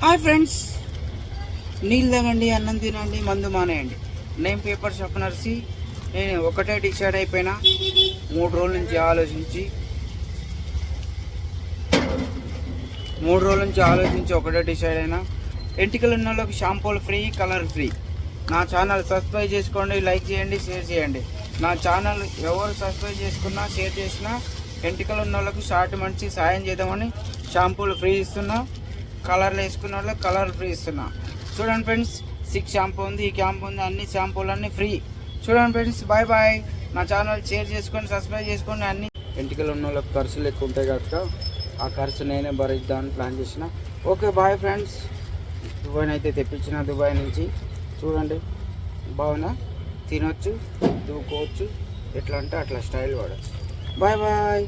Hi friends, నీళ్ళు తాగండి, అన్నం తినండి, మందు మానేయండి. నేను పేపర్ షాప్ నర్సి. నేను ఒకటే డిసైడ్ అయిపోయినా. 3 రోజుల నుంచి ఆలోచించి ఒకటే డిసైడ్ అయినా. ఎంటికలు ఉన్న వాళ్ళకి షాంపూలు ఫ్రీ, కలర్ ఫ్రీ. నా ఛానల్ సబ్స్క్రైబ్ చేసుకోండి, లైక్ చేయండి, షేర్ చేయండి. నా ఛానల్ ఎవరు సబ్స్క్రైబ్ చేసుకున్నా, షేర్ చేసినా ఎంటికలు ఉన్న వాళ్ళకి షార్ట్ మంచి సాయం చేద్దామని షాంపూలు ఫ్రీ ఇస్తున్నా. కలర్లు వేసుకున్న వాళ్ళకి కలర్ ఫ్రీ ఇస్తున్నా. చూడండి ఫ్రెండ్స్, 6 షాంపూ ఉంది, ఈ క్యాంప్ ఉంది, అన్ని షాంపూలన్నీ ఫ్రీ. చూడండి ఫ్రెండ్స్, బాయ్ బాయ్. నా ఛానల్ షేర్ చేసుకొని సబ్స్క్రైబ్ చేసుకోండి. అన్ని ఎంటికలు ఉన్న వాళ్ళకి ఖర్చులు ఎక్కువ ఉంటాయి కనుక ఆ ఖర్చు నేనే భరిద్దామని ప్లాన్ చేసిన. Okay bye friends. దుబాయ్ అయితే తెప్పించిన, దుబాయ్ నుంచి. చూడండి, బాగున్నా, తినొచ్చు, దూకోవచ్చు, ఎట్లా అంటే అట్లా స్టైల్ వాడచ్చు. Bye bye.